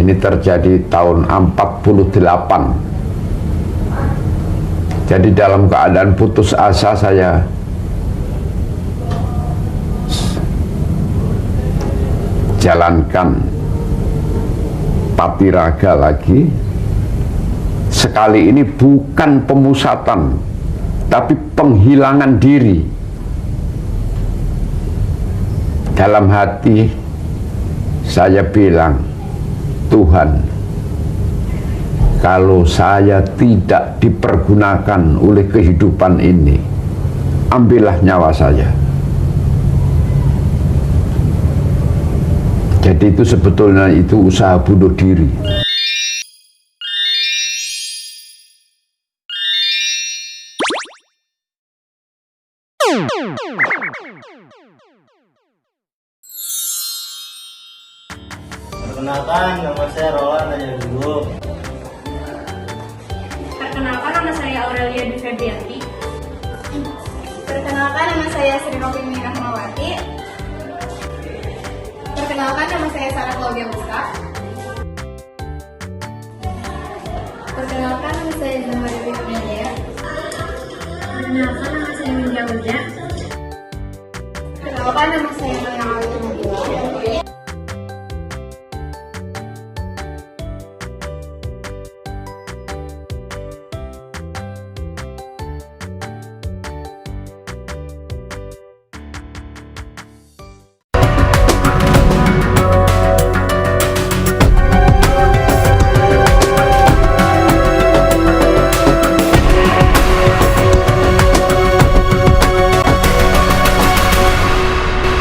Ini terjadi tahun 48. Jadi dalam keadaan putus asa saya jalankan Patiraga lagi. Sekali ini bukan pemusatan, tapi penghilangan diri. Dalam hati saya bilang, Tuhan, kalau saya tidak dipergunakan oleh kehidupan ini, ambillah nyawa saya. Jadi itu sebetulnya itu usaha bunuh diri. Perkenalkan, nama saya Roland Tanya dulu. Perkenalkan, nama saya Aurelia Dwi Febrianti. Perkenalkan, nama saya Sri Novini Rahmawati. Perkenalkan, nama saya Sarah Claudia Buska. Perkenalkan, nama saya Dina Maria Firmania. Perkenalkan, nama saya Minja Uja. Perkenalkan, nama saya Maya Alwi Nabila.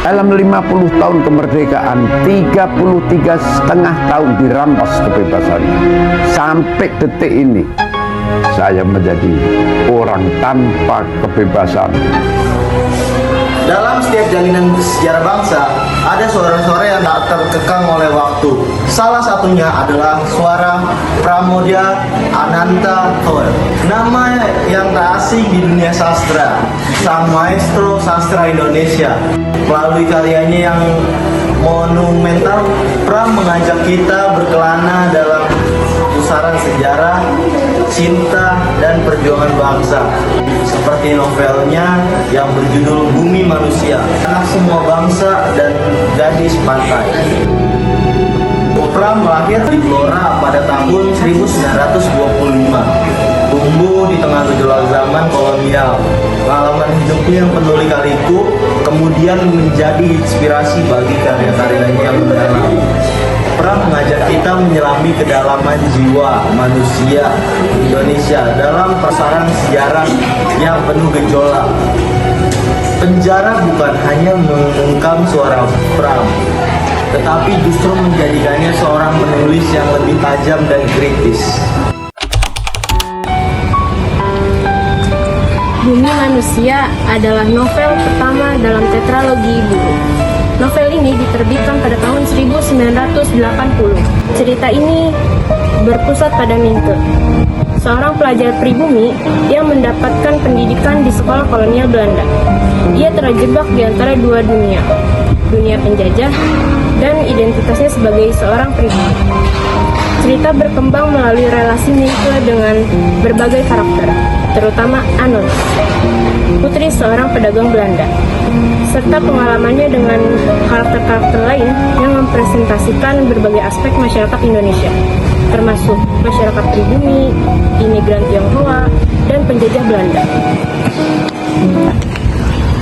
Dalam 50 tahun kemerdekaan, 33,5 tahun dirampas kebebasan. Sampai detik ini, saya menjadi orang tanpa kebebasan. Dalam setiap jalinan sejarah bangsa, ada suara-suara yang tak terkekang oleh waktu. Salah satunya adalah suara Pramoedya Ananta Thoer. Nama yang tak asing di dunia sastra, sang maestro sastra Indonesia. Melalui karyanya yang monumental, Pram mengajak kita berkelana dalam pusaran sejarah, cinta, dan perjuangan bangsa. Seperti novelnya yang berjudul Bumi Manusia, anak semua bangsa dan gadis pantai. Pram lahir di Blora pada tahun 1925. Tumbuh di tengah gejolak zaman kolonial. Pengalaman hidupnya yang penuh lika-liku kemudian menjadi inspirasi bagi karya-karyanya yang mendalam. Pram mengajak kita menyelami kedalaman jiwa manusia Indonesia dalam pusaran sejarah yang penuh gejolak. Penjara bukan hanya mengungkap suara Pram, tetapi justru menjadikannya seorang penulis yang lebih tajam dan kritis. Bumi Manusia adalah novel pertama dalam tetralogi Buru. Novel ini diterbitkan pada tahun 1980. Cerita ini berpusat pada Minke, seorang pelajar pribumi yang mendapatkan pendidikan di sekolah kolonial Belanda. Ia terjebak di antara dua dunia, dunia penjajah dan identitasnya sebagai seorang pribumi. Cerita berkembang melalui relasi Minke dengan berbagai karakter, terutama Anon, putri seorang pedagang Belanda, serta pengalamannya dengan karakter-karakter lain yang mempresentasikan berbagai aspek masyarakat Indonesia, termasuk masyarakat pribumi, imigran Tionghoa, dan penjajah Belanda.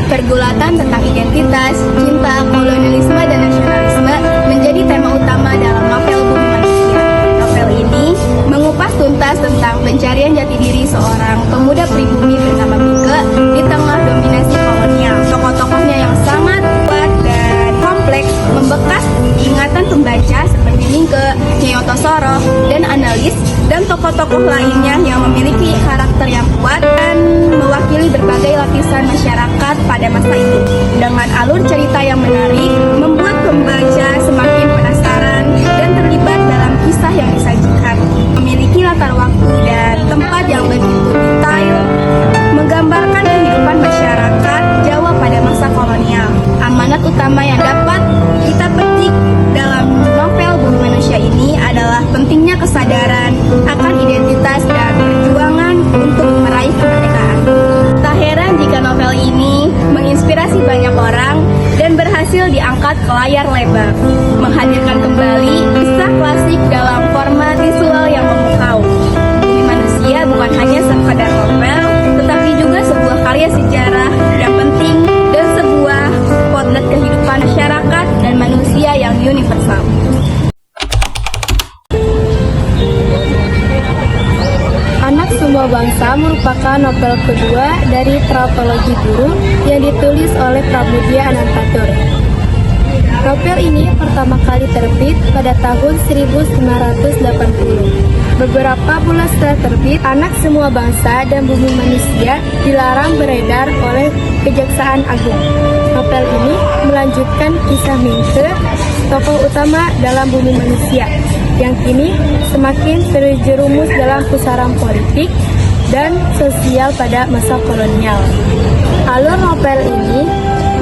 Pergulatan tentang identitas, cinta, kolonialisme, dan nasionalisme menjadi tema utama dalam novel Bumi Manusia. Novel ini mengupas tuntas tentang pencarian jati diri seorang pemuda pribumi bernama Minke di tengah dominasi kolonial. Tokoh-tokohnya yang sangat kuat dan kompleks membekas ingatan pembaca seperti Minke, Nyai Otosoro, dan analis dan tokoh-tokoh lainnya yang memiliki karakter yang kuat dan mewakili berbagai lapisan masyarakat pada masa itu. Dengan alur cerita yang menarik, membuat pembaca semakin penasaran dan terlibat dalam kisah yang disajikan. Memiliki latar waktu dan tempat yang begitu detail, menggambarkan kehidupan masyarakat Jawa pada masa kolonial. Amanat utama yang dapat kita petik dalam novel Bumi Manusia ini adalah Semua Bangsa merupakan novel kedua dari Trapologi Guru yang ditulis oleh Pramudia Anantatur. Novel ini pertama kali terbit pada tahun 1980. Beberapa bulan setelah terbit, Anak Semua Bangsa dan Bumi Manusia dilarang beredar oleh Kejaksaan Agung. Novel ini melanjutkan kisah Mingke, tokoh utama dalam Bumi Manusia, yang kini semakin terjerumus dalam pusaran politik dan sosial pada masa kolonial. Alur novel ini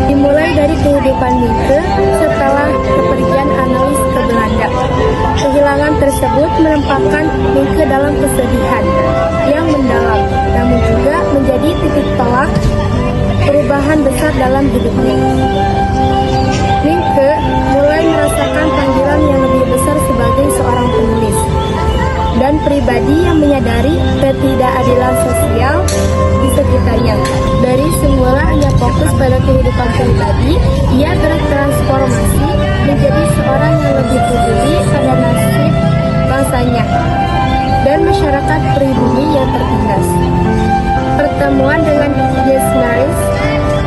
dimulai dari kehidupan Mingke setelah kepergian analis ke Belanda. Kehilangan tersebut menempatkan Mingke dalam kesedihan yang mendalam, namun juga menjadi titik tolak perubahan besar dalam hidupnya. Mingke mulai merasakan panggilan yang lebih besar sebagai seorang penulis dan pribadi yang menyadari ketidakadilan sosial di sekitarnya. Dari semula hanya fokus pada kehidupan pribadi, ia bertransformasi menjadi seorang yang lebih peduli pada nasib bangsanya dan masyarakat pribumi yang tertindas. Pertemuan dengan Yesnaris,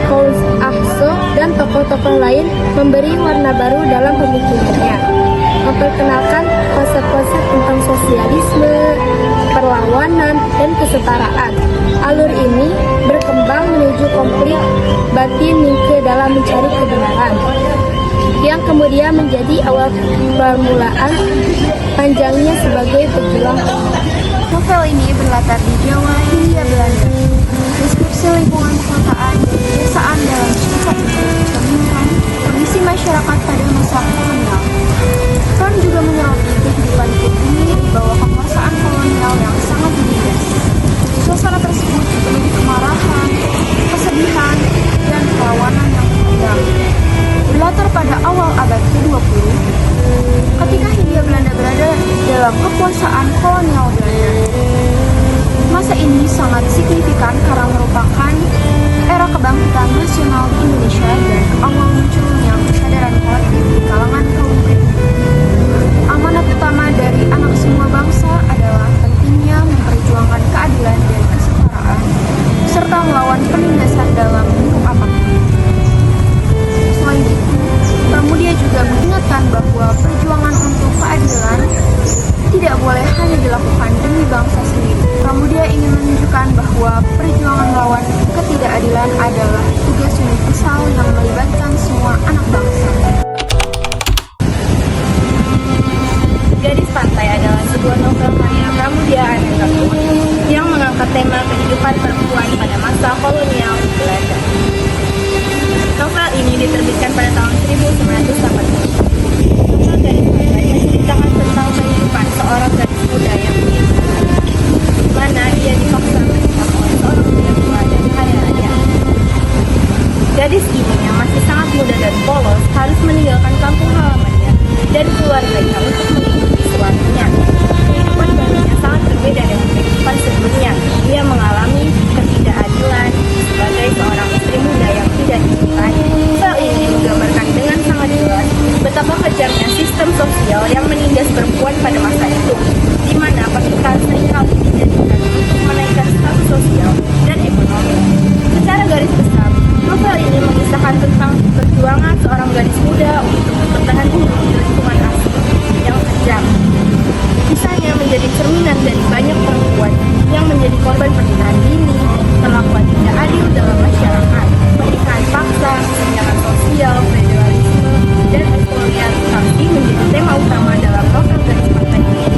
Paul Ahso, dan tokoh-tokoh lain memberi warna baru dalam pemikirannya, memperkenalkan konsep-konsep tentang sosialisme, perlawanan, dan kesetaraan. Alur ini berkembang menuju konflik batin Mingke dalam mencari kebenaran, yang kemudian menjadi awal permulaan panjangnya sebagai pejuang. Novel ini berlatar di Jawa, Hindia Belanda. Deskripsi lingkungan perkotaan dan pedesaan dalam kisah ini mencerminkan kondisi masyarakat pada masa kolonial. Ron juga menyoroti kehidupan pribumi di bawah kekuasaan kolonial yang sangat dinindas. Suasana tersebut dipenuhi kemarahan, kesedihan, dan perlawanan yang mendalam. Berlatar pada awal abad ke-20, ketika Hindia Belanda berada dalam kekuasaan kolonial Belanda. Masa ini sangat signifikan karena merupakan era kebangkitan nasional di Indonesia dan awal munculnya kesadaran kolektif di kalangan kaum pribumi. Amanat utama dari Anak Semua Bangsa adalah pentingnya memperjuangkan keadilan dan kesetaraan, serta melawan penindasan dalam bentuk apapun. Selain itu, Pramudia juga mengingatkan bahwa perjuangan untuk keadilan tidak boleh hanya dilakukan demi bangsa sendiri. Pramudia ingin menunjukkan bahwa perjuangan melawan ketidakadilan adalah tugas universal yang melibatkan semua anak bangsa. Gadis Pantai adalah sebuah novel karya Pramudia Anantatur yang mengangkat tema kehidupan perempuan pada masa kolonial Belanda. Novel ini diterbitkan pada tahun 1980. Novel Gadis Pantai menceritakan tentang kehidupan seorang gadis muda yang di mana dia dipaksa menikah oleh seorang pria tua dan kaya raya. Gadis ini yang masih sangat muda dan polos harus meninggalkan kampung halamannya dan keluarganya untuk mengikuti suaminya. Kehidupan barunya sangat berbeda dengan kehidupan sebelumnya. Dia mengalami ketidakadilan sebagai seorang istri muda yang tidak dicintai. Novel ini menggambarkan dengan sangat jelas betapa kejamnya sistem sosial yang menindas perempuan pada masa itu, di mana pernikahan seringkali dijadikan untuk menaikkan status sosial dan ekonomi. Secara garis besar, novel ini mengisahkan tentang perjuangan seorang gadis muda untuk bertahan hidup di lingkungan asli yang kejam. Kisahnya menjadi cerminan dari banyak perempuan yang menjadi korban pernikahan dini, perlakuan tidak adil dalam masyarakat, pernikahan paksa, kesenjangan sosial, feudalisme, dan eksploitasi menjadi tema utama dalam novel Gadis Pantai ini.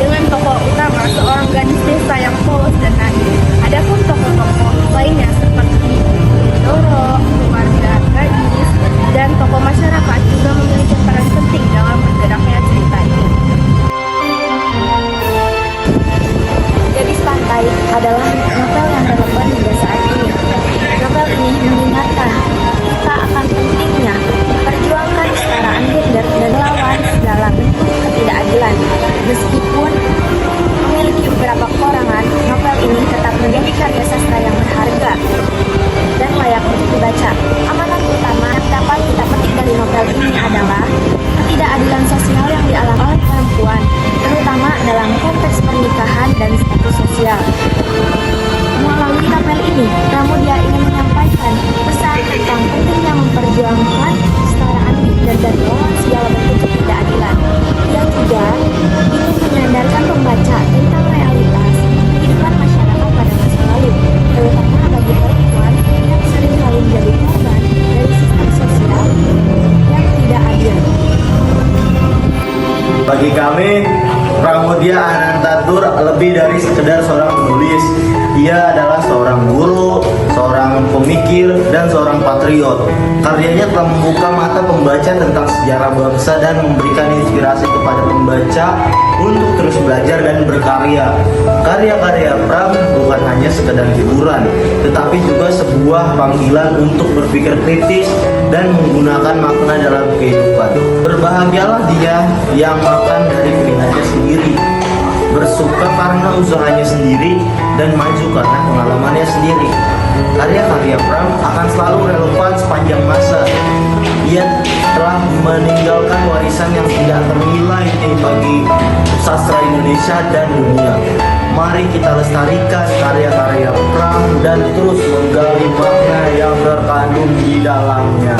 Dengan tokoh utama seorang gadis desa yang polos dan naif, adapun tokoh-tokoh lainnya seperti Doro, keluarga gadis, dan tokoh masyarakat juga memiliki peran penting dalam bergeraknya cerita ini. Gadis Pantai adalah novel yang relevan hingga saat ini. Novel ini mengingatkan kita akan pentingnya memperjuangkan kesetaraan gender dan lawan dalam Bagi kami, Pramoedya Anantatur lebih dari sekedar seorang penulis. Ia adalah seorang guru, seorang pemikir, dan seorang patriot. Karyanya telah membuka mata pembaca tentang sejarah bangsa dan memberikan inspirasi kepada pembaca untuk terus belajar dan berkarya. Karya-karya Pram bukan hanya sekedar hiburan, tetapi juga sebuah panggilan untuk berpikir kritis dan menggunakan makna dalam kehidupan. Berbahagialah dia yang makan dari keringatnya sendiri, bersuka karena usahanya sendiri, dan maju karena pengalamannya sendiri. Karya-karya Pram akan selalu relevan sepanjang masa. Ia telah meninggalkan warisan yang tidak ternilai bagi sastra Indonesia dan dunia. Mari kita lestarikan karya-karya Pram dan terus menggali makna yang terkandung di dalamnya.